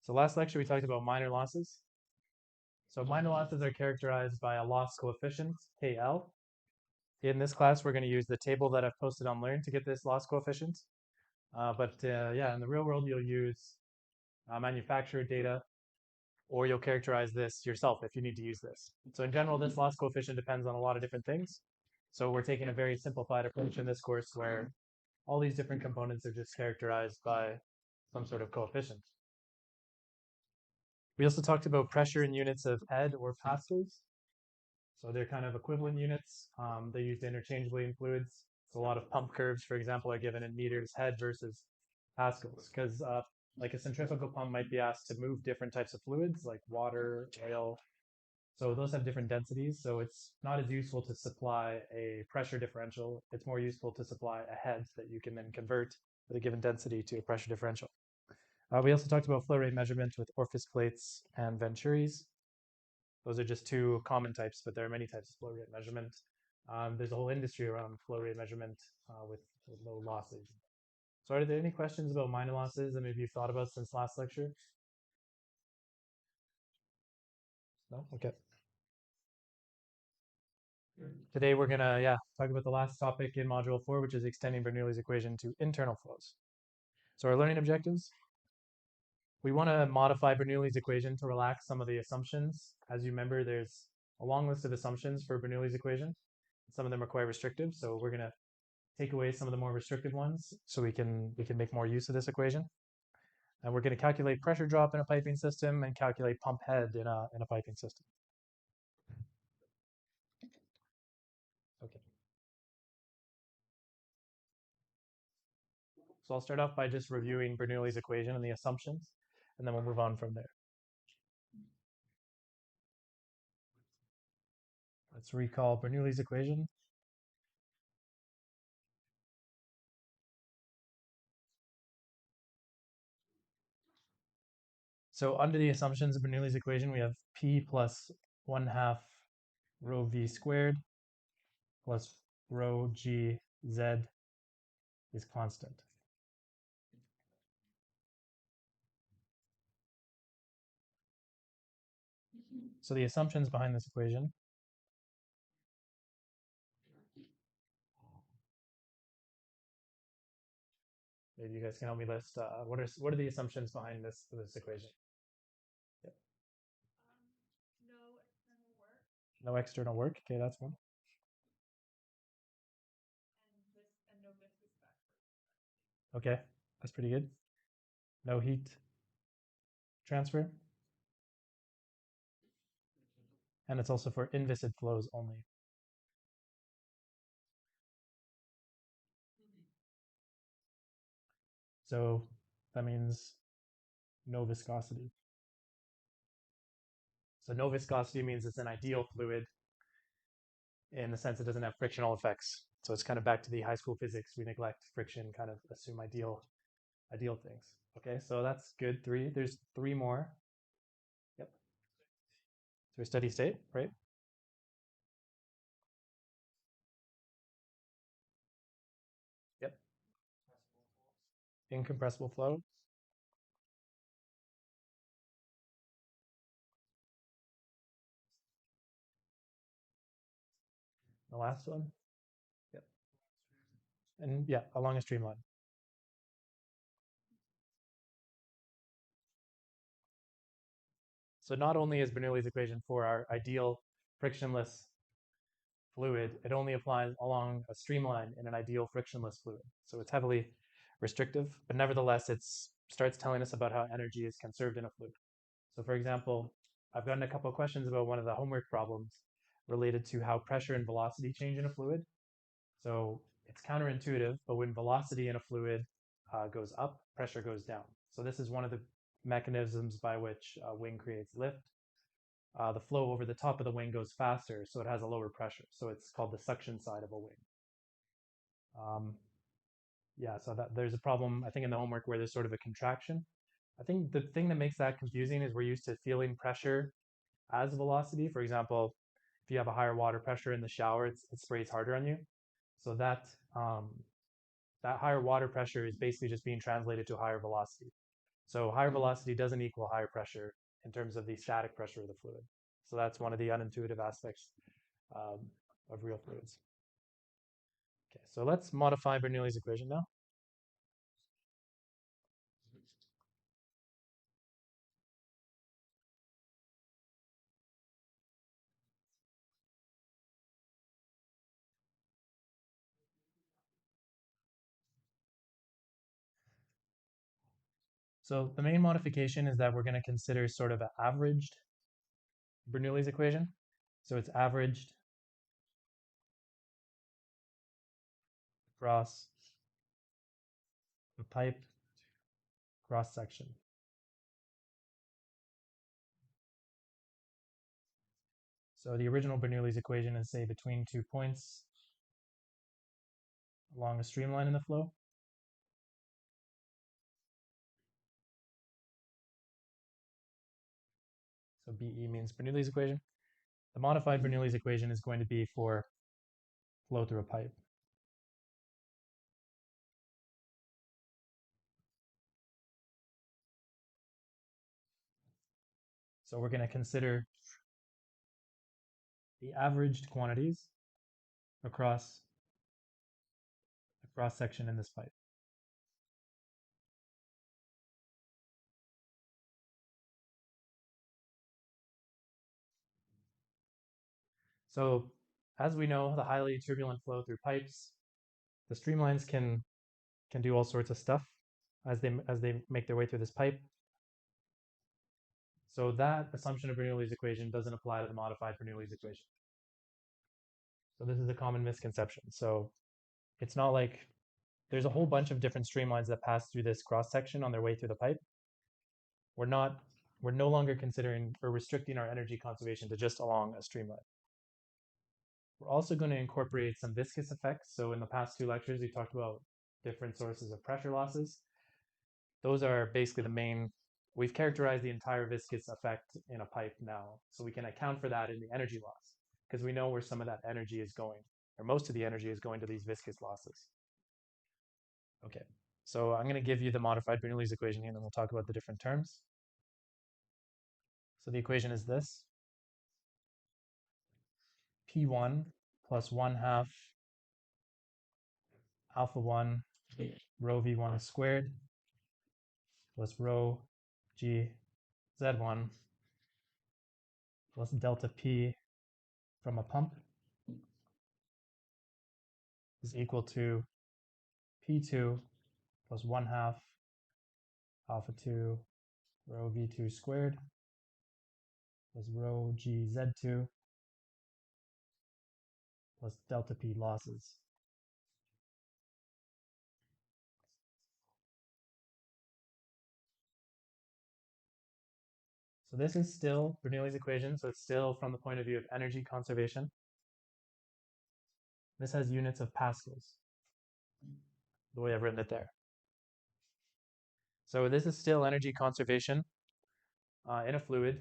So last lecture we talked about minor losses. So minor losses are characterized by a loss coefficient, KL. In this class, we're going to use the table that I've posted on Learn to get this loss coefficient. Yeah, in the real world, you'll use manufacturer data, or you'll characterize this yourself if you need to use this. So in general, this loss coefficient depends on a lot of different things. So we're taking a very simplified approach in this course where all these different components are just characterized by some sort of coefficient. We also talked about pressure in units of head or pascals. So they're kind of equivalent units. They're used interchangeably in fluids. So a lot of pump curves, for example, are given in meters head versus pascals, because like a centrifugal pump might be asked to move different types of fluids like water, oil. So those have different densities. So it's not as useful to supply a pressure differential. It's more useful to supply a head that you can then convert with a given density to a pressure differential. We also talked about flow rate measurement with orifice plates and venturis. Those are just two common types, but there are many types of flow rate measurement. There's a whole industry around flow rate measurement with low losses. So are there any questions about minor losses that maybe you've thought about since last lecture? No? Okay. Today we're gonna talk about the last topic in module 4, which is extending Bernoulli's equation to internal flows. So our learning objectives, we want to modify Bernoulli's equation to relax some of the assumptions. As you remember, there's a long list of assumptions for Bernoulli's equation. Some of them are quite restrictive, so we're going to take away some of the more restrictive ones so we can make more use of this equation. And we're going to calculate pressure drop in a piping system and calculate pump head in a piping system. Okay. So I'll start off by just reviewing Bernoulli's equation and the assumptions, and then we'll move on from there. Let's recall Bernoulli's equation. So under the assumptions of Bernoulli's equation, we have P plus 1/2 rho V squared plus rho G Z is constant. So the assumptions behind this equation, maybe you guys can help me list, what are the assumptions behind this equation? Yep. No external work. Okay, that's one. Okay, that's pretty good. No heat transfer. And it's also for inviscid flows only. So that means no viscosity. So no viscosity means it's an ideal fluid in the sense it doesn't have frictional effects. So it's kind of back to the high school physics. We neglect friction, kind of assume ideal things. Okay, so that's good. There's three more. Yep. So a steady state, right? Yep. Incompressible flow. The last one. Yep. And yeah, along a streamline. So not only is Bernoulli's equation for our ideal frictionless fluid, it only applies along a streamline in an ideal frictionless fluid. So it's heavily restrictive, but nevertheless, it starts telling us about how energy is conserved in a fluid. So for example, I've gotten a couple of questions about one of the homework problems related to how pressure and velocity change in a fluid. So it's counterintuitive, but when velocity in a fluid goes up, pressure goes down. So this is one of the mechanisms by which a wing creates lift. The flow over the top of the wing goes faster, so it has a lower pressure. So it's called the suction side of a wing. Yeah, so there's a problem, I think, in the homework where there's sort of a contraction. I think the thing that makes that confusing is we're used to feeling pressure as velocity. For example, if you have a higher water pressure in the shower, it sprays harder on you. So that higher water pressure is basically just being translated to higher velocity. So higher velocity doesn't equal higher pressure in terms of the static pressure of the fluid. So that's one of the unintuitive aspects um, of real fluids. Okay, so let's modify Bernoulli's equation now. So the main modification is that we're going to consider sort of an averaged Bernoulli's equation. So it's averaged across the pipe cross section. So the original Bernoulli's equation is, say, between 2 points along a streamline in the flow. So BE means Bernoulli's equation. The modified Bernoulli's equation is going to be for flow through a pipe. So we're going to consider the averaged quantities across a cross section in this pipe. So as we know, the highly turbulent flow through pipes, the streamlines can do all sorts of stuff as they make their way through this pipe. So that assumption of Bernoulli's equation doesn't apply to the modified Bernoulli's equation. So this is a common misconception. So it's not like there's a whole bunch of different streamlines that pass through this cross section on their way through the pipe. We're no longer considering or restricting our energy conservation to just along a streamline. We're also going to incorporate some viscous effects. So in the past two lectures, we talked about different sources of pressure losses. Those are basically the main, we've characterized the entire viscous effect in a pipe now. So we can account for that in the energy loss because we know where some of that energy is going, or most of the energy is going to these viscous losses. Okay, so I'm going to give you the modified Bernoulli's equation here, and then we'll talk about the different terms. So the equation is this. P1 plus 1/2 alpha 1 rho V1 squared plus rho G Z1 plus delta P from a pump is equal to P2 plus 1/2 alpha 2 rho V2 squared plus rho G Z2 plus delta P losses. So this is still Bernoulli's equation, so it's still from the point of view of energy conservation. This has units of pascals, the way I've written it there. So this is still energy conservation in a fluid.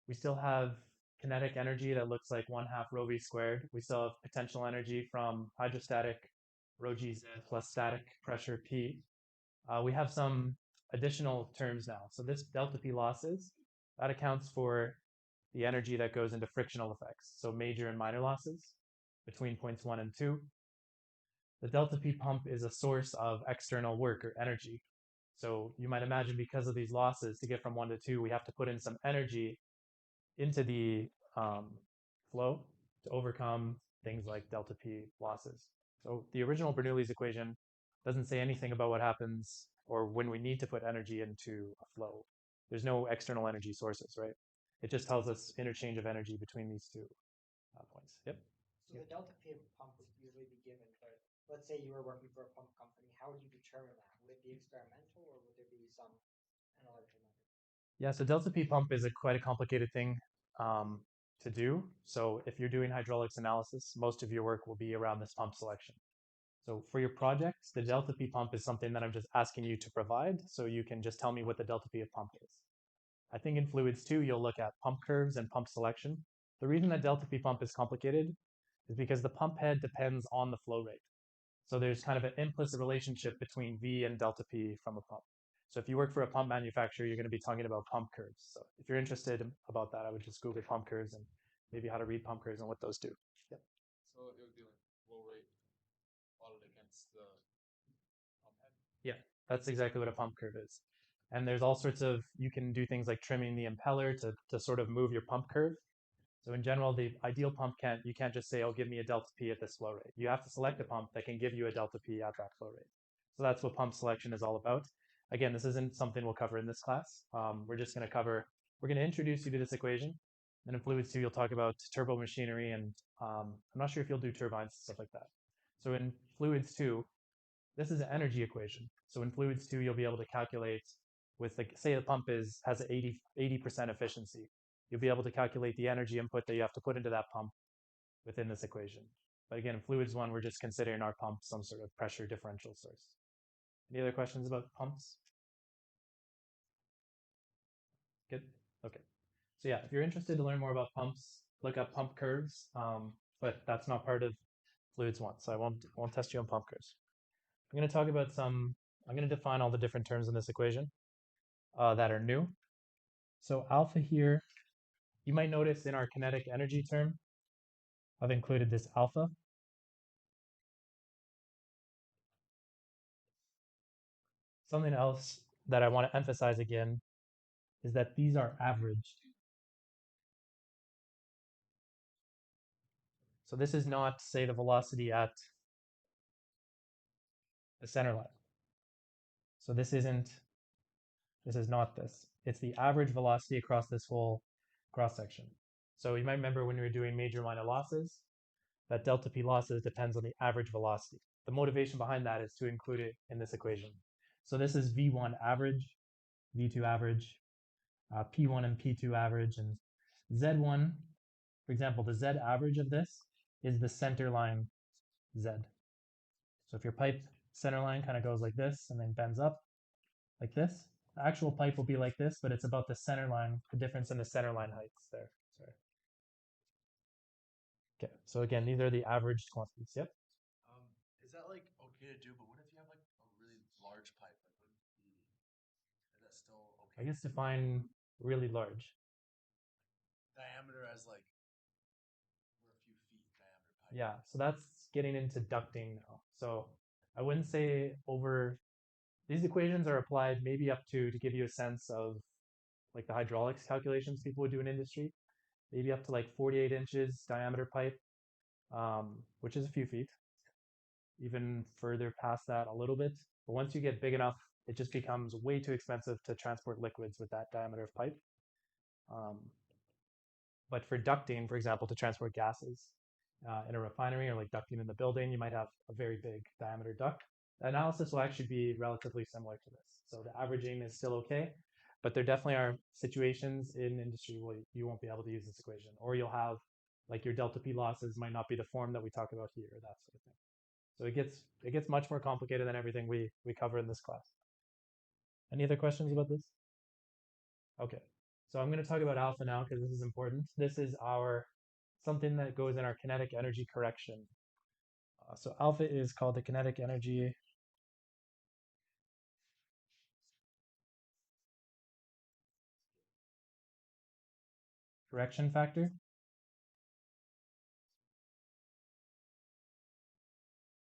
We still have kinetic energy that looks like 1/2 rho v squared. We still have potential energy from hydrostatic rho gz plus static pressure P. We have some additional terms now. So this delta P losses, that accounts for the energy that goes into frictional effects. So major and minor losses between points 1 and 2. The delta P pump is a source of external work or energy. So you might imagine because of these losses, to get from 1 to 2, we have to put in some energy into the flow to overcome things like delta P losses. So the original Bernoulli's equation doesn't say anything about what happens or when we need to put energy into a flow. There's no external energy sources, right? It just tells us interchange of energy between these two points. Yep. So the delta P of a pump would usually be given, but let's say you were working for a pump company. How would you determine that? Would it be experimental or would there be some analytical method? Yeah, so delta P pump is quite a complicated thing to do. So if you're doing hydraulics analysis, most of your work will be around this pump selection. So for your projects, the delta P pump is something that I'm just asking you to provide, so you can just tell me what the delta P of pump is. I think in fluids too, you'll look at pump curves and pump selection. The reason that delta P pump is complicated is because the pump head depends on the flow rate. So there's kind of an implicit relationship between V and delta P from a pump. So if you work for a pump manufacturer, you're going to be talking about pump curves. So if you're interested about that, I would just Google pump curves and maybe how to read pump curves and what those do. Yep. So it would be like flow rate plotted against the pump head. Yeah, that's exactly what a pump curve is. And there's all sorts of, you can do things like trimming the impeller to sort of move your pump curve. So in general, the ideal pump you can't just say, oh, give me a delta P at this flow rate. You have to select a pump that can give you a delta P at that flow rate. So that's what pump selection is all about. Again, this isn't something we'll cover in this class. We're just going to we're going to introduce you to this equation. And in Fluids 2, you'll talk about turbo machinery, and I'm not sure if you'll do turbines and stuff like that. So in Fluids 2, this is an energy equation. So in Fluids 2, you'll be able to calculate with, like, say a pump has 80% efficiency. You'll be able to calculate the energy input that you have to put into that pump within this equation. But again, in Fluids 1, we're just considering our pump some sort of pressure differential source. Any other questions about pumps? Good? Okay. So yeah, if you're interested to learn more about pumps, look up pump curves, but that's not part of Fluids 1, so I won't test you on pump curves. I'm going to talk about I'm going to define all the different terms in this equation that are new. So alpha here, you might notice in our kinetic energy term, I've included this alpha. Something else that I want to emphasize again is that these are averaged. So this is not, say, the velocity at the center line. So this is not this. It's the average velocity across this whole cross section. So you might remember when we were doing major minor losses, that delta P losses depends on the average velocity. The motivation behind that is to include it in this equation. So this is V1 average, V2 average, P1 and P2 average, and Z1, for example, the Z average of this is the center line Z. So if your pipe center line kind of goes like this and then bends up like this, the actual pipe will be like this, but it's about the center line, the difference in the center line heights there. Sorry. Okay, so again, these are the averaged quantities. Yep. Is that like okay to do? But what if you have like a really large pipe? Is that still okay? I guess define really large. Diameter as like we're a few feet diameter pipe. Yeah, so that's getting into ducting now. So I wouldn't say over, these equations are applied maybe up to give you a sense of like the hydraulics calculations people would do in industry, maybe up to like 48 inches diameter pipe, which is a few feet, even further past that a little bit. But once you get big enough, it just becomes way too expensive to transport liquids with that diameter of pipe. But for ducting, for example, to transport gases in a refinery or like ducting in the building, you might have a very big diameter duct. The analysis will actually be relatively similar to this. So the averaging is still okay, but there definitely are situations in industry where you won't be able to use this equation, or you'll have like your delta P losses might not be the form that we talk about here, that sort of thing. So it gets much more complicated than everything we cover in this class. Any other questions about this? Okay. So I'm going to talk about alpha now because this is important. This is something that goes in our kinetic energy correction. So alpha is called the kinetic energy correction factor.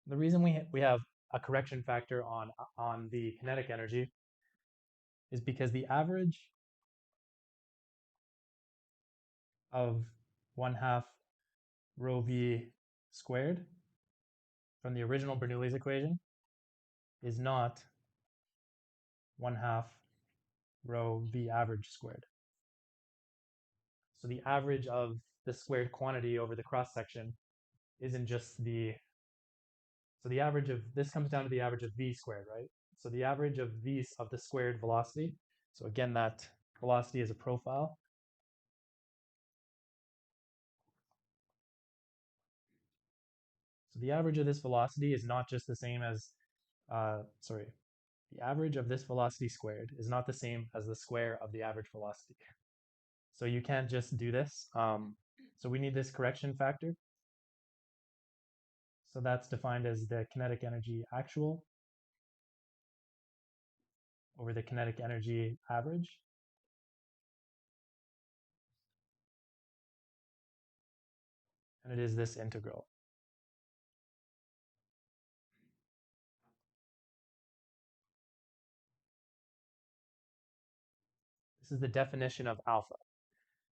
The reason we have a correction factor on the kinetic energy is because the average of 1/2 rho v squared from the original Bernoulli's equation is not 1/2 rho v average squared. So the average of the squared quantity over the cross section isn't just so the average of this comes down to the average of v squared, right? So the average of v of the squared velocity. So again, that velocity is a profile. So the average of this velocity is not just the same as, the average of this velocity squared is not the same as the square of the average velocity. So you can't just do this. So we need this correction factor. So that's defined as the kinetic energy actual over the kinetic energy average. And it is this integral. This is the definition of alpha.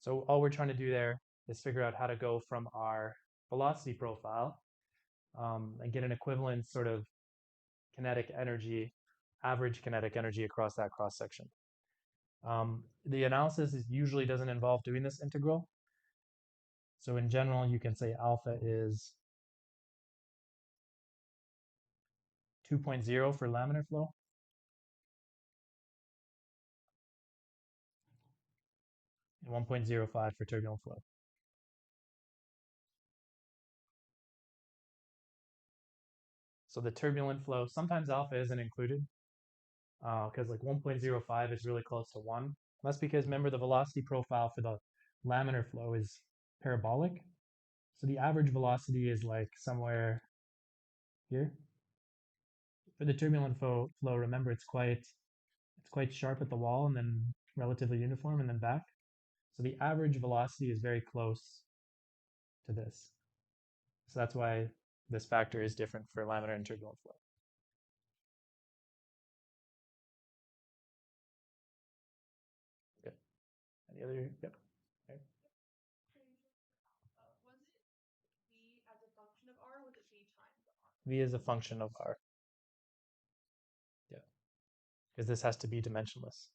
So all we're trying to do there is figure out how to go from our velocity profile and get an equivalent sort of kinetic energy, average kinetic energy across that cross section. The analysis usually doesn't involve doing this integral. So in general, you can say alpha is 2.0 for laminar flow. And 1.05 for turbulent flow. So the turbulent flow, sometimes alpha isn't included because like 1.05 is really close to 1. That's because, remember, the velocity profile for the laminar flow is parabolic. So the average velocity is like somewhere here. For the turbulent flow, remember, it's quite sharp at the wall and then relatively uniform and then back. So the average velocity is very close to this. So that's why this factor is different for laminar and turbulent flow. Okay. Any other? Yep. Okay. Was it v as a function of r, or was it v times r? V is a function of r. Yeah. Because this has to be dimensionless.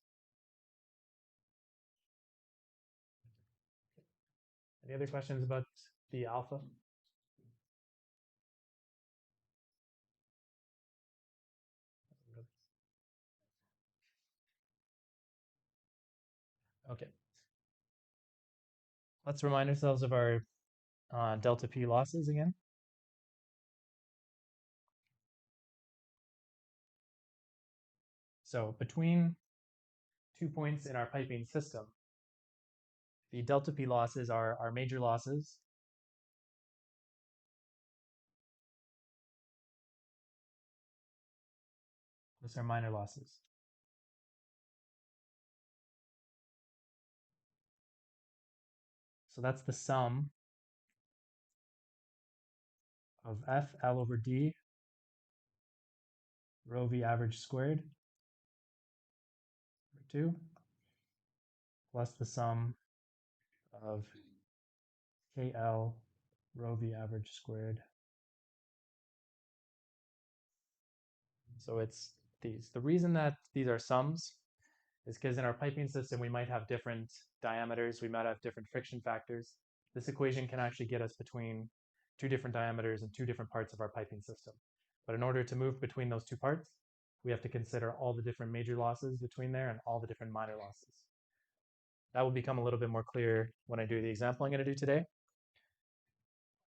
Any other questions about the alpha? Okay. Let's remind ourselves of our delta P losses again. So between 2 points in our piping system, the delta P losses are our major losses. Those are minor losses. So that's the sum of F L over D rho V average squared over 2 plus the sum of KL rho V average squared. So it's these. The reason that these are sums is because in our piping system, we might have different diameters, we might have different friction factors. This equation can actually get us between 2 different diameters and 2 different parts of our piping system. But in order to move between those 2 parts, we have to consider all the different major losses between there and all the different minor losses. That will become a little bit more clear when I do the example I'm going to do today.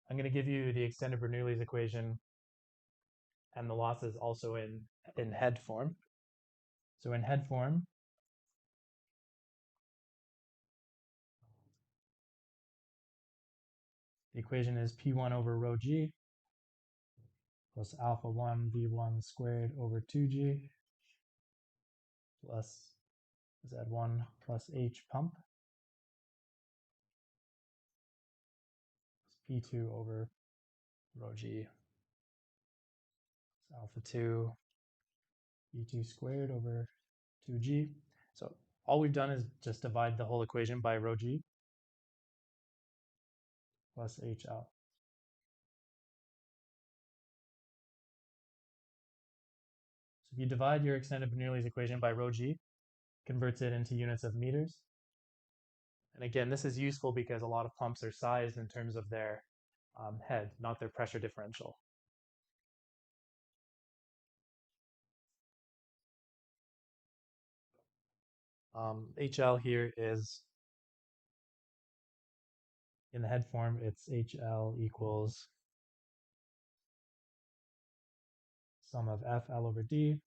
I'm going to give you the extended Bernoulli's equation and the losses also in head form. So in head form, the equation is P1 over rho G plus alpha 1 V1 squared over 2G plus Z1 plus H pump P2 over rho G alpha 2 E2 squared over 2G. So all we've done is just divide the whole equation by rho G plus HL. So if you divide your extended Bernoulli's equation by rho G, converts it into units of meters. And again, this is useful because a lot of pumps are sized in terms of their head, not their pressure differential. HL here is, in the head form, it's HL equals sum of FL over D,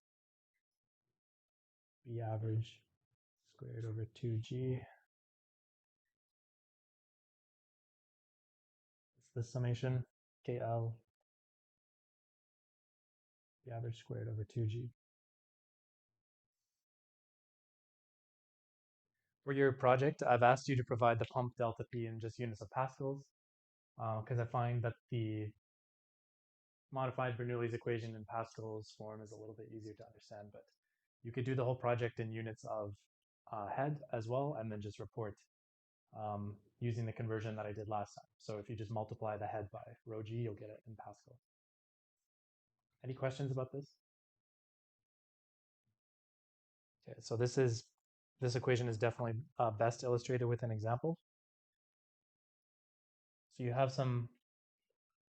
B average squared over 2G. It's the summation KL, B average squared over 2G. For your project, I've asked you to provide the pump delta P in just units of pascals, because I find that the modified Bernoulli's equation in pascals form is a little bit easier to understand. But you could do the whole project in units of head as well, and then just report using the conversion that I did last time. So if you just multiply the head by rho g, you'll get it in Pascal. Any questions about this? Okay, so this equation is definitely best illustrated with an example. So you have some,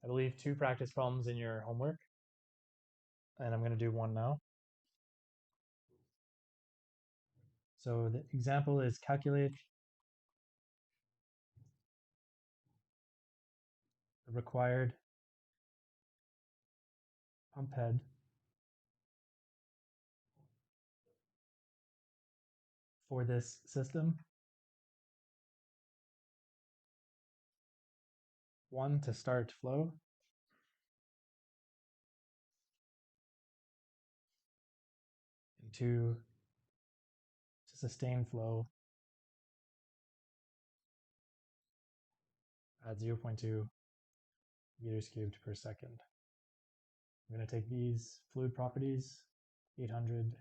I believe, 2 practice problems in your homework, and I'm going to do one now. So the example is calculate the required pump head for this system. 1 to start flow, and 2 to sustain flow at 0.2 meters cubed per second. I'm going to take these fluid properties, 800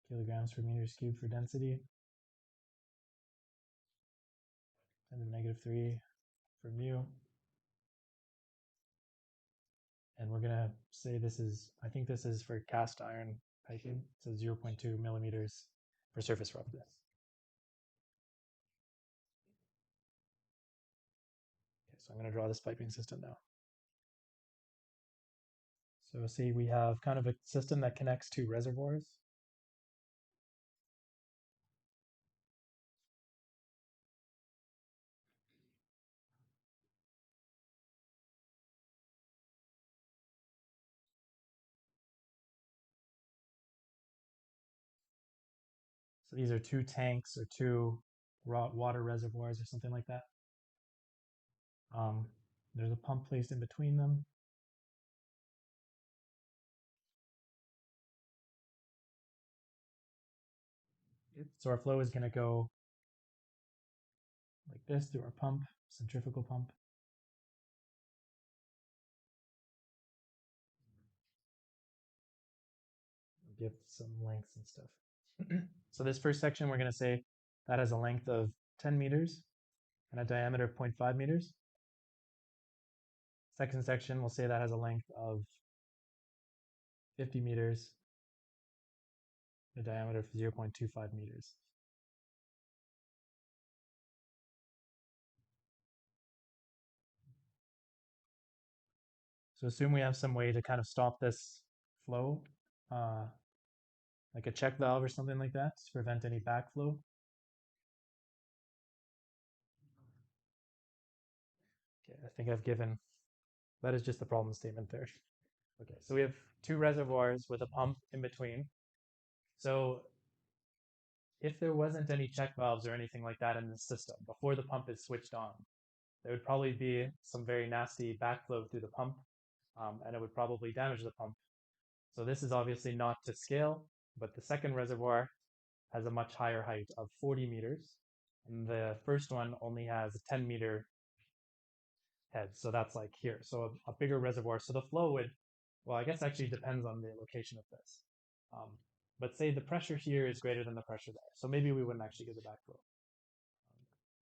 kilograms per meters cubed for density, 10 to the negative 3 for mu. And we're going to say this is, I think this is for cast iron piping, so 0.2 millimeters for surface roughness. Okay, so I'm going to draw this piping system now. So see, we have kind of a system that connects 2 reservoirs. So these are 2 tanks or 2 raw water reservoirs or something like that. There's a pump placed in between them. So our flow is going to go like this through our pump, centrifugal pump. Give some lengths and stuff. So this first section, we're going to say that has a length of 10 meters and a diameter of 0.5 meters. Second section, we'll say that has a length of 50 meters, a diameter of 0.25 meters. So assume we have some way to kind of stop this flow, like a check valve or something like that, to prevent any backflow. Okay, I think I've given, that is just the problem statement there. Okay, so we have 2 reservoirs with a pump in between. So if there wasn't any check valves or anything like that in the system before the pump is switched on, there would probably be some very nasty backflow through the pump, and it would probably damage the pump. So this is obviously not to scale, but the second reservoir has a much higher height of 40 meters, and the first one only has a 10-meter head, so that's like here. So a bigger reservoir. So the flow would, well, I guess actually depends on the location of this. But say the pressure here is greater than the pressure there. So maybe we wouldn't actually get the backflow.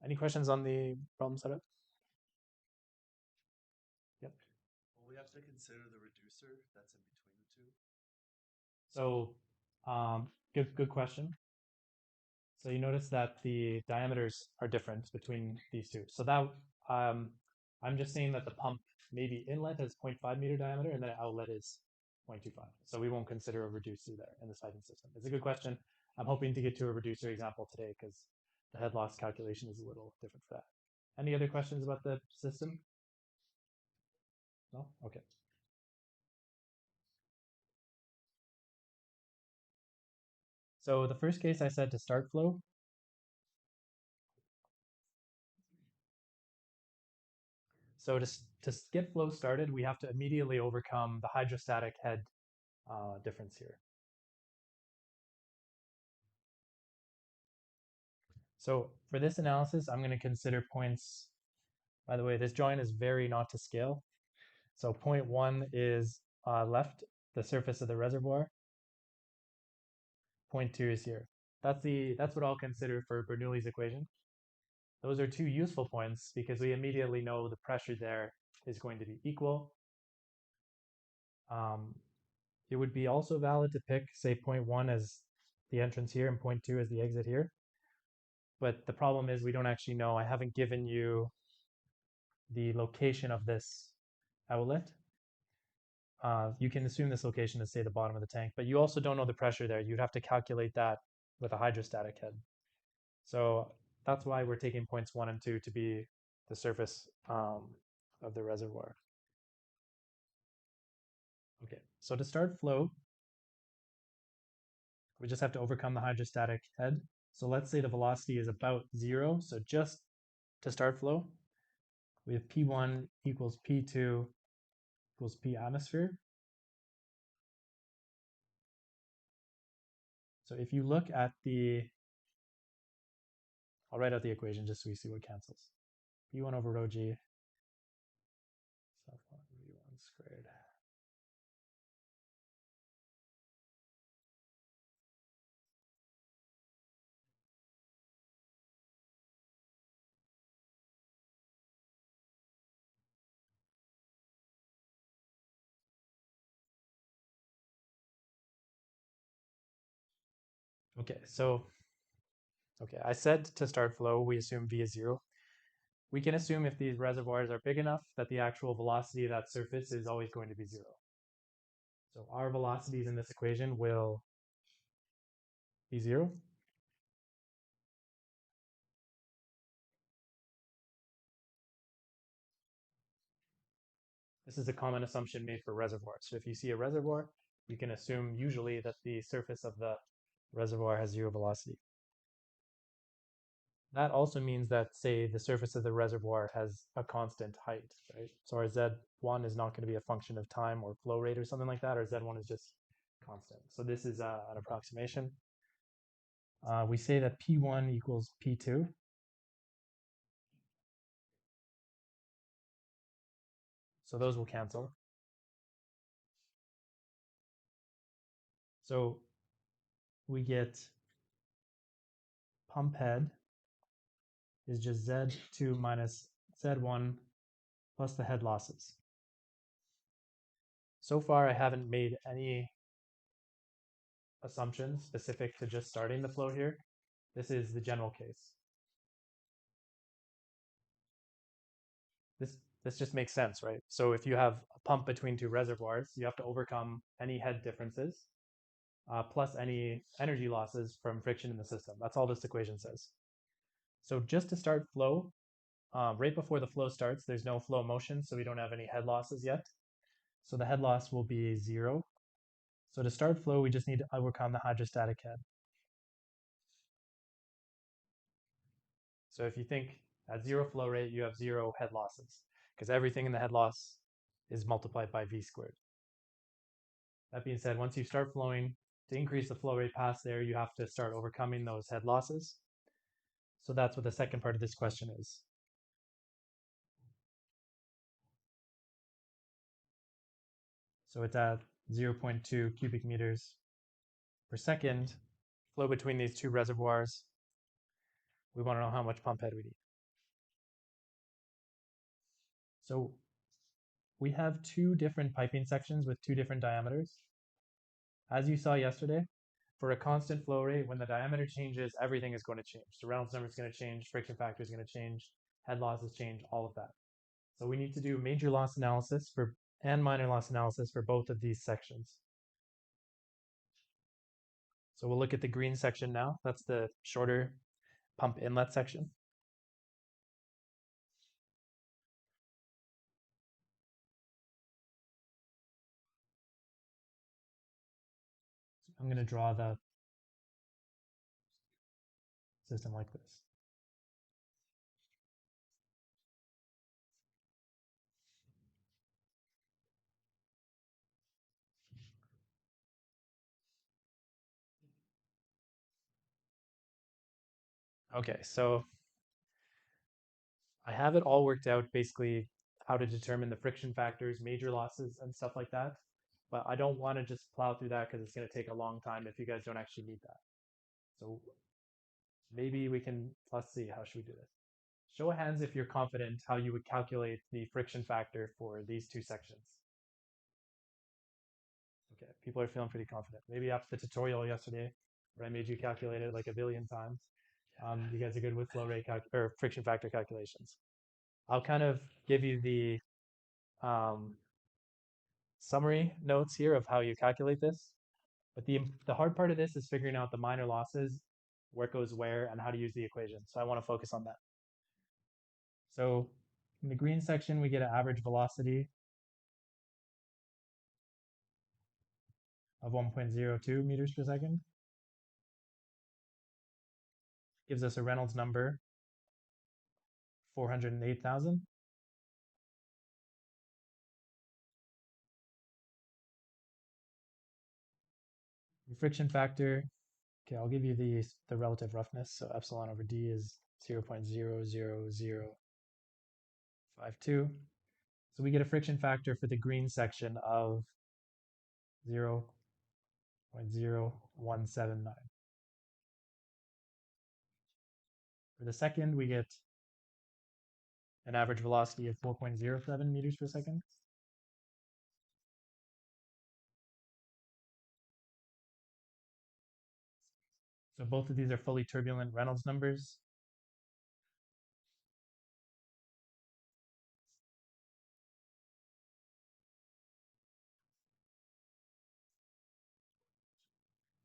Any questions on the problem setup? Yep. Well, we have to consider the reducer that's in between the two. So good question. So you notice that the diameters are different between these two. So that I'm just saying that the pump maybe inlet is 0.5 meter diameter and then outlet is 0.25. So we won't consider a reducer there in the piping system. It's a good question. I'm hoping to get to a reducer example today because the head loss calculation is a little different for that. Any other questions about the system? No? Okay. So the first case I said to start flow. So to get flow started, we have to immediately overcome the hydrostatic head difference here. So for this analysis, I'm going to consider points. By the way, this drawing is very not to scale. So point 1 is left, the surface of the reservoir. Point 2 is here. That's what I'll consider for Bernoulli's equation. Those are two useful points because we immediately know the pressure there is going to be equal. It would be also valid to pick, say, point 1 as the entrance here and point 2 as the exit here. But the problem is we don't actually know. I haven't given you the location of this outlet. You can assume this location is, say, the bottom of the tank, but you also don't know the pressure there. You'd have to calculate that with a hydrostatic head. So that's why we're taking points 1 and 2 to be the surface of the reservoir. Okay, so to start flow, we just have to overcome the hydrostatic head. So let's say the velocity is about 0. So just to start flow, we have P1 equals P2 equals P atmosphere. So if you look at I'll write out the equation just so we see what cancels. P1 over rho G, sub 1 V1 squared. Okay, I said to start flow, we assume V is 0. We can assume if these reservoirs are big enough that the actual velocity of that surface is always going to be 0. So our velocities in this equation will be 0. This is a common assumption made for reservoirs. So if you see a reservoir, you can assume usually that the surface of the reservoir has 0 velocity. That also means that, say, the surface of the reservoir has a constant height, right? So our Z1 is not going to be a function of time or flow rate or something like that. Our Z1 is just constant. So this is an approximation. We say that P1 equals P2. So those will cancel. So we get pump head is just Z2 minus Z1 plus the head losses. So far, I haven't made any assumptions specific to just starting the flow here. This is the general case. This just makes sense, right? So if you have a pump between two reservoirs, you have to overcome any head differences plus any energy losses from friction in the system. That's all this equation says. So just to start flow, right before the flow starts, there's no flow motion, so we don't have any head losses yet. So the head loss will be 0. So to start flow, we just need to overcome the hydrostatic head. So if you think at 0 flow rate, you have 0 head losses because everything in the head loss is multiplied by V squared. That being said, once you start flowing, to increase the flow rate past there, you have to start overcoming those head losses. So that's what the second part of this question is. So it's at 0.2 cubic meters per second, flow between these two reservoirs. We want to know how much pump head we need. So we have two different piping sections with two different diameters. As you saw yesterday, for a constant flow rate, when the diameter changes, everything is going to change. So Reynolds number is going to change, friction factor is going to change, head losses change, all of that. So we need to do major loss analysis and minor loss analysis for both of these sections. So we'll look at the green section now. That's the shorter pump inlet section. So I'm going to draw the system like this. Okay, so I have it all worked out basically how to determine the friction factors, major losses, and stuff like that. But I don't want to just plow through that because it's going to take a long time if you guys don't actually need that. So maybe we can, let's see, how should we do this? Show of hands if you're confident how you would calculate the friction factor for these two sections. Okay, people are feeling pretty confident. Maybe after the tutorial yesterday, where I made you calculate it like a billion times, you guys are good with flow rate or friction factor calculations. I'll kind of give you the summary notes here of how you calculate this. But the hard part of this is figuring out the minor losses, where it goes where, and how to use the equation. So I want to focus on that. So in the green section, we get an average velocity of 1.02 meters per second. Gives us a Reynolds number, 408,000. The friction factor, okay, I'll give you the relative roughness. So epsilon over d is 0.00052. So we get a friction factor for the green section of 0.0179. For the second, we get an average velocity of 4.07 meters per second. So both of these are fully turbulent Reynolds numbers.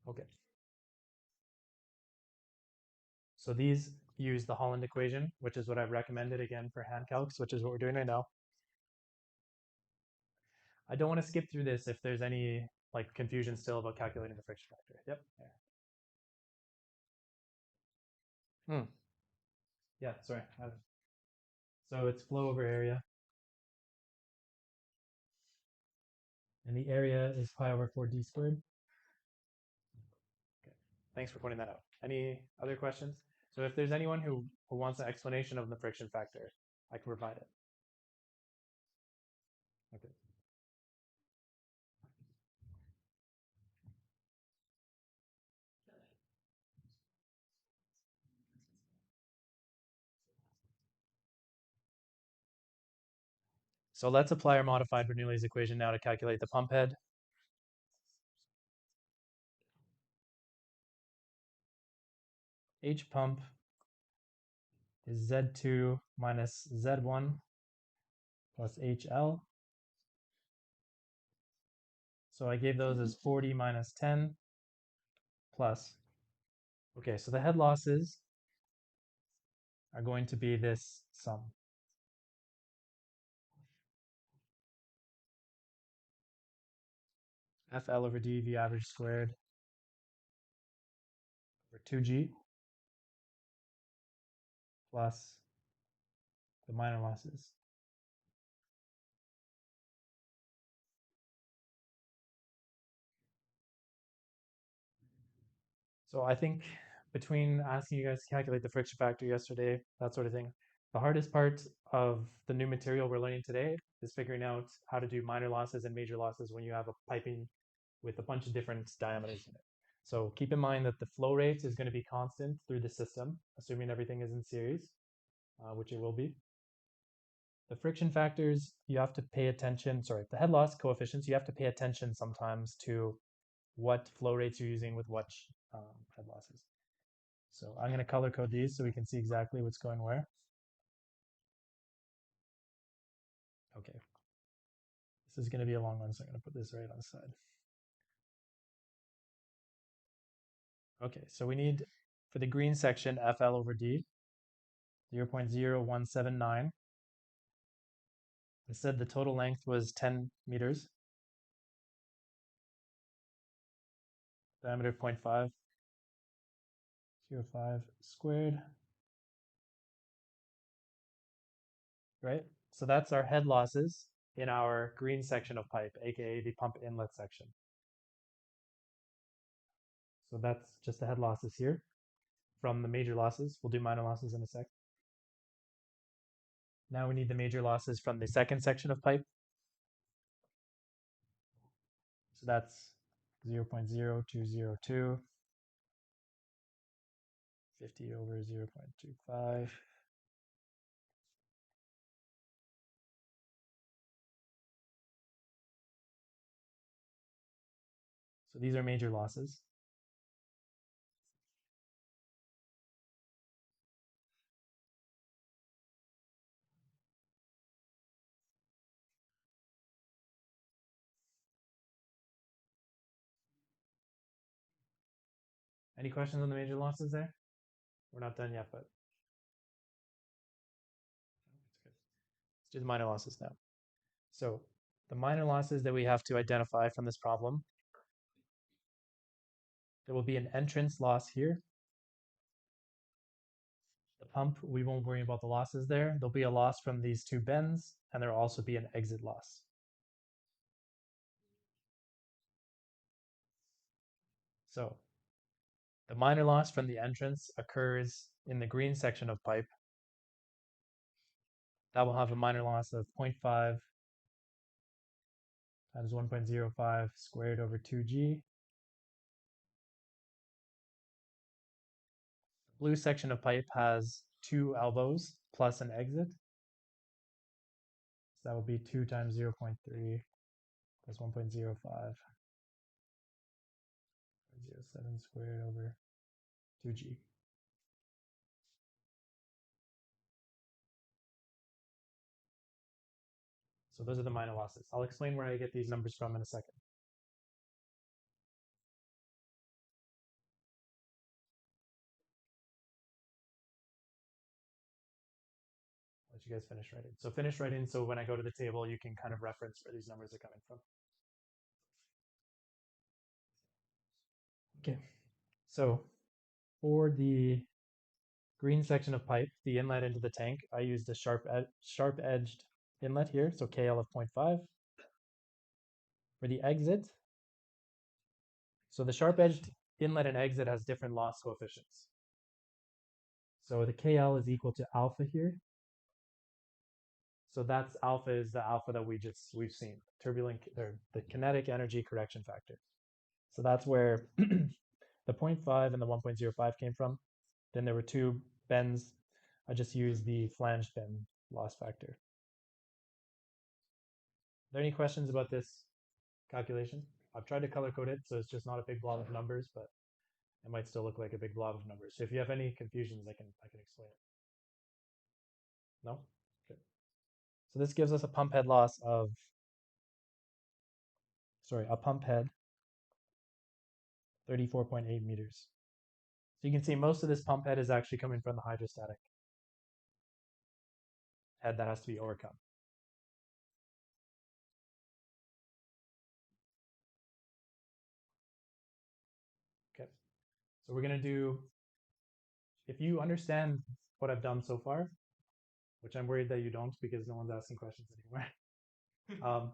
Okay. So these use the Holland equation, which is what I've recommended again for hand calcs, which is what we're doing right now. I don't want to skip through this if there's any like confusion still about calculating the friction factor. Yep. Hmm. Yeah, sorry. So it's flow over area. And the area is pi over 4d squared. Okay. Thanks for pointing that out. Any other questions? So if there's anyone who wants an explanation of the friction factor, I can provide it. Okay. So let's apply our modified Bernoulli's equation now to calculate the pump head. H pump is Z2 minus Z1 plus HL. So I gave those as 40 minus 10 plus. Okay, so the head losses are going to be this sum. FL over D, V average squared over 2G plus the minor losses. So I think between asking you guys to calculate the friction factor yesterday, that sort of thing, the hardest part of the new material we're learning today is figuring out how to do minor losses and major losses when you have a piping with a bunch of different diameters in it. So keep in mind that the flow rate is going to be constant through the system, assuming everything is in series, which it will be. The friction factors, you have to pay attention, the head loss coefficients, you have to pay attention sometimes to what flow rates you're using with what head losses. So I'm going to color code these so we can see exactly what's going where. Okay. This is going to be a long one, so I'm going to put this right on the side. Okay, so we need, for the green section, FL over D, 0.0179. Instead, the total length was 10 meters. Diameter 0.5, 0.05 squared. Right? So that's our head losses in our green section of pipe, aka the pump inlet section. So that's just the head losses here. from the major losses. We'll do minor losses in a sec. Now we need the major losses from the second section of pipe. So that's 0.0202, 50 over 0.25. So these are major losses. Any questions on the major losses there? We're not done yet, but it's good. Let's do the minor losses now. So the minor losses that we have to identify from this problem, there will be an entrance loss here. The pump, we won't worry about the losses there. There'll be a loss from these two bends, and there'll also be an exit loss. So the minor loss from the entrance occurs in the green section of pipe. That will have a minor loss of 0.5 times 1.05 squared over 2g. The blue section of pipe has two elbows plus an exit. So that will be 2 times 0.3 plus 1.05, 0.07 squared over 2g. So those are the minor losses. I'll explain where I get these numbers from in a second. I'll let you guys finish writing. So finish writing so when I go to the table, you can kind of reference where these numbers are coming from. Okay, so for the green section of pipe, the inlet into the tank, I used a sharp-edged inlet here, so KL of 0.5. For the exit, so the sharp-edged inlet and exit has different loss coefficients. So the KL is equal to alpha here. So that's alpha is the alpha that we've seen, turbulent, or the kinetic energy correction factor. So that's where the 0.5 and the 1.05 came from. Then there were two bends. I just used the flange bend loss factor. Are there any questions about this calculation? I've tried to color code it, so it's just not a big blob of numbers, but it might still look like a big blob of numbers. So if you have any confusions, I can explain it. No? Okay. So this gives us a pump head loss of, a pump head 34.8 meters. So you can see most of this pump head is actually coming from the hydrostatic head that has to be overcome. Okay, so we're going to do, if you understand what I've done so far, which I'm worried that you don't because no one's asking questions anymore,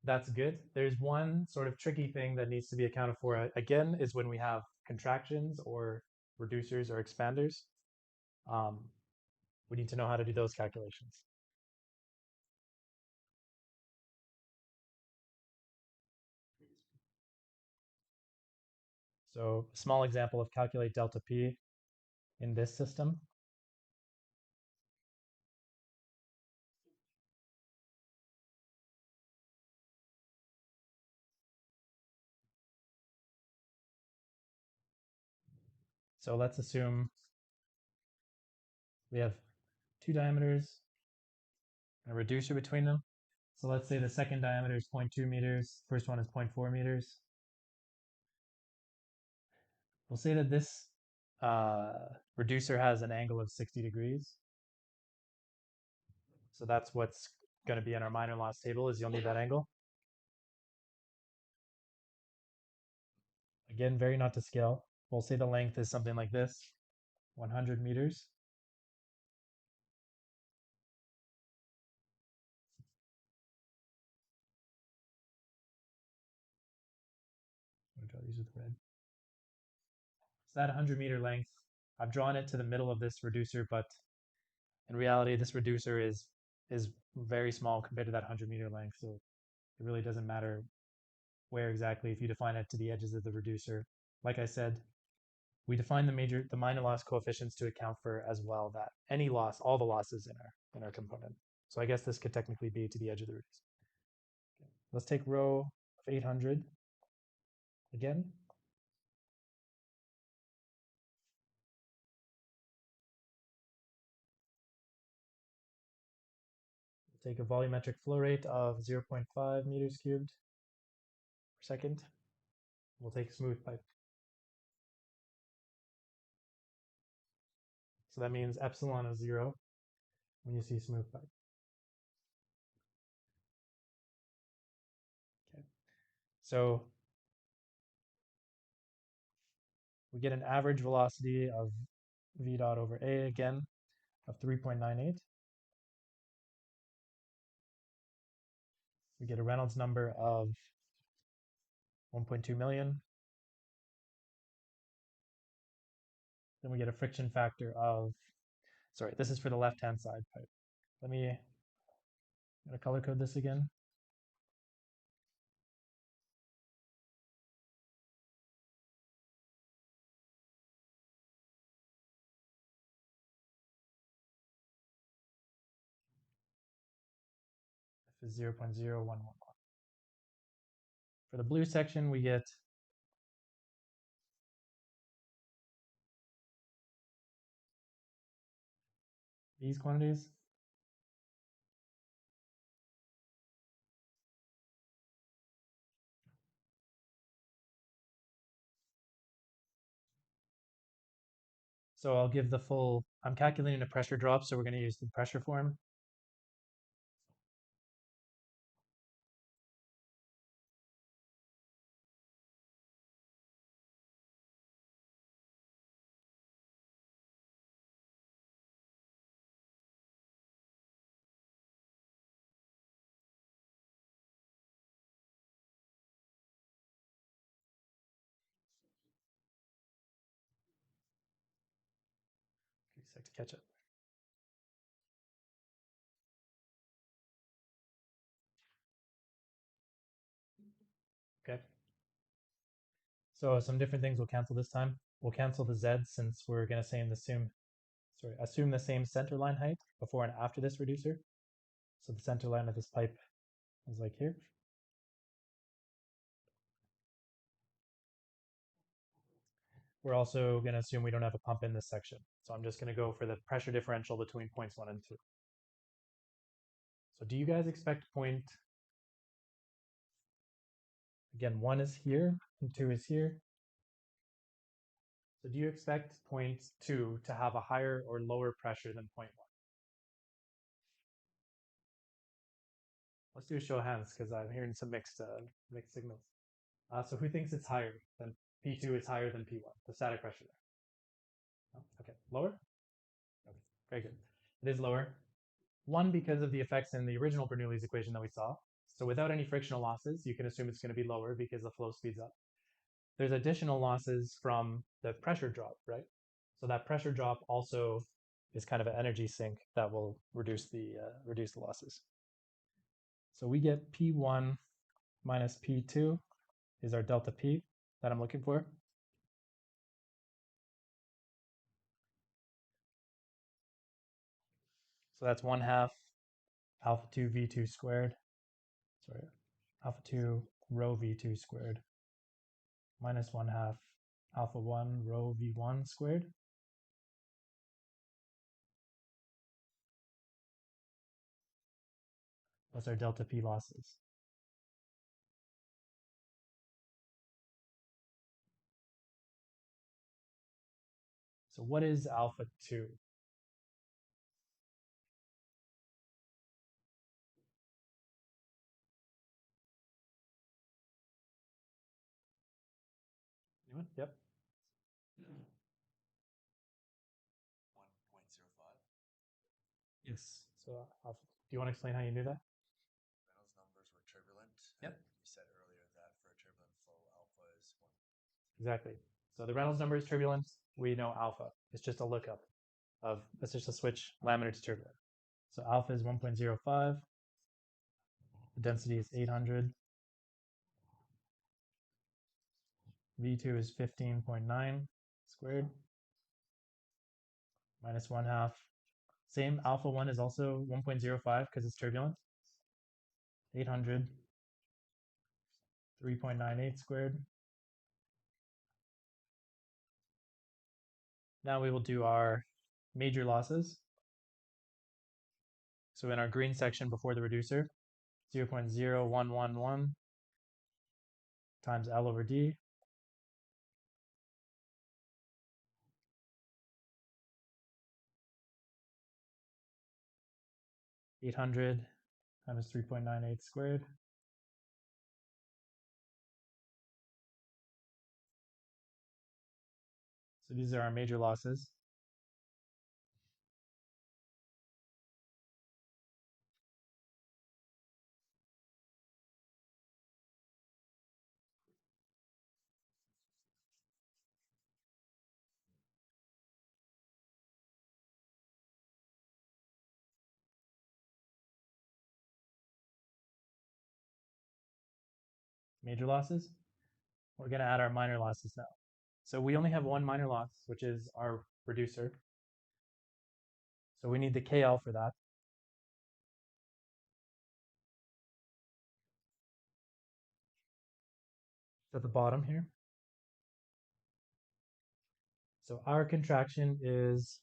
that's good. There's one sort of tricky thing that needs to be accounted for, again, is when we have contractions or reducers or expanders. We need to know how to do those calculations. So a small example of calculate delta P in this system. So let's assume we have two diameters and a reducer between them. So let's say the second diameter is 0.2 meters, first one is 0.4 meters. We'll say that this reducer has an angle of 60 degrees. So that's what's going to be in our minor loss table, is you'll need that angle. Again, very not to scale. We'll say the length is something like this, 100 meters. I'm going to draw these with red. So that 100-meter length I've drawn it to the middle of this reducer, but in reality, this reducer is very small compared to that 100-meter length. So it really doesn't matter where exactly if you define it to the edges of the reducer. Like I said, we define the minor loss coefficients to account for as well that any loss, all the losses in our component. So I guess this could technically be to the edge of the reducer. Okay. Let's take rho of 800 again. We'll take a volumetric flow rate of 0.5 meters cubed per second. We'll take smooth pipe. So that means epsilon is 0 when you see smooth pipe. Okay. So we get an average velocity of v dot over a again of 3.98. We get a Reynolds number of 1.2 million. Then we get a friction factor of, sorry, this is for the left-hand side pipe. Let me color code this again. F is 0.0111. For the blue section, we get these quantities. So I'll give the full, I'm calculating a pressure drop, so we're going to use the pressure form. Okay, so to catch up. Okay. So some different things will cancel this time. We'll cancel the z since we're going to assume the same center line height before and after this reducer. So the center line of this pipe is like here. We're also going to assume we don't have a pump in this section. So I'm just going to go for the pressure differential between points 1 and 2. So do you guys expect again, 1 is here and 2 is here. So do you expect point 2 to have a higher or lower pressure than point 1? Let's do a show of hands because I'm hearing some mixed signals. So who thinks it's higher than P2 is higher than P1, the static pressure there? No? Okay, lower? Okay, very good. It is lower. One, because of the effects in the original Bernoulli's equation that we saw. So without any frictional losses, you can assume it's going to be lower because the flow speeds up. There's additional losses from the pressure drop, right? So that pressure drop also is kind of an energy sink that will reduce the losses. So we get P1 minus P2 is our delta P that I'm looking for. So that's 1/2 alpha 2 V2 squared. Sorry, alpha 2 rho V2 squared minus 1/2 alpha 1 rho V1 squared. Those are delta P losses. So what is alpha 2? Anyone? Yep. 1.05. Yes. So alpha. Do you want to explain how you knew that? Reynolds numbers were turbulent. Yep. And you said earlier that for a turbulent flow, alpha is 1. Exactly. So the Reynolds number is turbulent. We know alpha. It's just a lookup of, it's just a switch laminar to turbulent. So alpha is 1.05. The density is 800. V2 is 15.9 squared minus 1/2. Same, alpha 1 is also 1.05 because it's turbulent. 800, 3.98 squared. Now we will do our major losses. So in our green section before the reducer, 0.0111 times L over D. (800) times 3.98 squared. So these are our major losses. Major losses. We're going to add our minor losses now. So we only have one minor loss, which is our reducer. So we need the KL for that. It's at the bottom here. So our contraction is,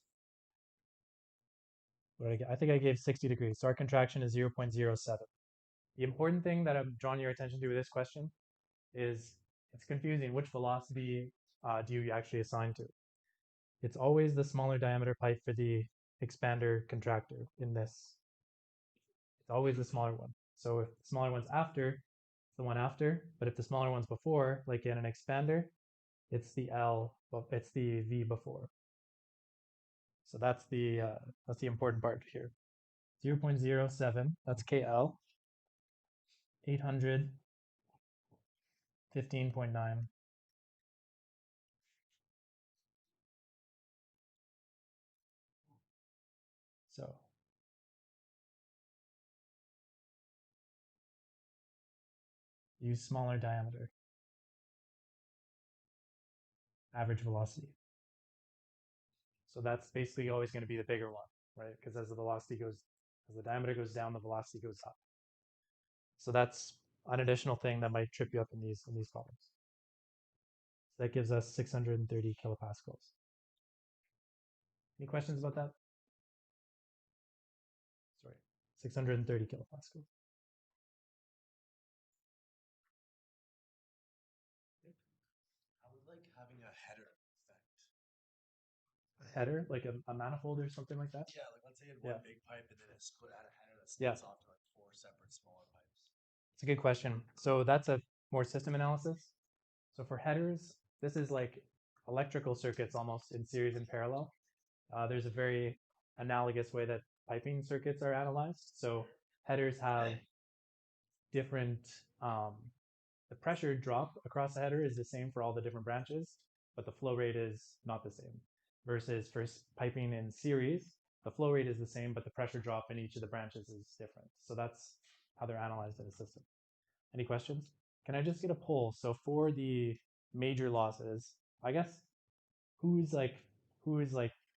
what did I get? I think I gave 60 degrees. So our contraction is 0.07. The important thing that I'm drawing your attention to with this question is it's confusing. Which velocity do you actually assign to? It's always the smaller diameter pipe for the expander contractor in this. It's always the smaller one. So if the smaller one's after, it's the one after. But if the smaller one's before, like in an expander, it's the it's the V before. So that's the important part here. 0.07, that's KL. 800, 15.9. So use smaller diameter. Average velocity. So that's basically always going to be the bigger one, right? Because as the diameter goes down, the velocity goes up. So that's an additional thing that might trip you up in these problems. So that gives us 630 kilopascals. Any questions about that? Sorry, 630 kilopascals. I would like having a header effect. A header, like a manifold or something like that? Yeah, like let's say you had one big pipe and then it split out a header that Yeah. splits off to like 4 separate smaller pipes. It's a good question. So that's a more system analysis. So for headers, this is like electrical circuits almost in series and parallel. There's a very analogous way that piping circuits are analyzed. So headers have different, the pressure drop across the header is the same for all the different branches, but the flow rate is not the same. Versus for piping in series, the flow rate is the same, but the pressure drop in each of the branches is different. So that's how they're analyzed in a system. Any questions? Can I just get a poll? So for the major losses, I guess who is like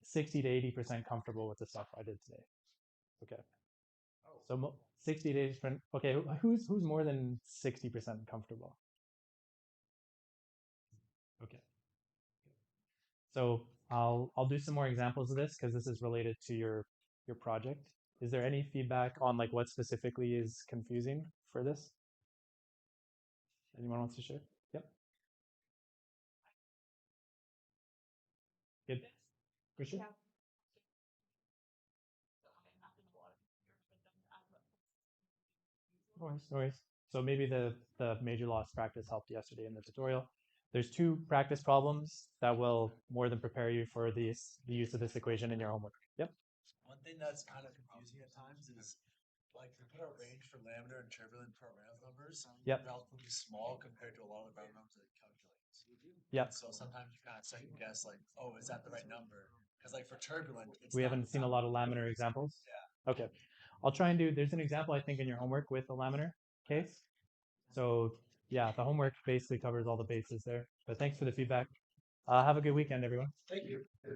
60 to 80% comfortable with the stuff I did today? Okay. So 60 to 80%. Okay, who's more than 60% comfortable? Okay. So I'll do some more examples of this because this is related to your project. Is there any feedback on like what specifically is confusing for this? Anyone wants to share? Yep. Good. Christian? No worries. So maybe the major loss practice helped yesterday in the tutorial. There's 2 practice problems that will more than prepare you for the use of this equation in your homework. Yep. One thing that's kind of confusing at times is like we put our range for laminar and turbulent for our Reynolds numbers. Yep. Relatively small compared to a lot of the Brown numbers that it calculates. Yeah. So sometimes you kind of second guess, like, oh, is that the right number? Because like for turbulent, it's We not- haven't seen a lot of laminar examples. Yeah. Okay. I'll try and do, there's an example I think in your homework with the laminar case. So yeah, the homework basically covers all the bases there. But thanks for the feedback. Have a good weekend, everyone. Thank you.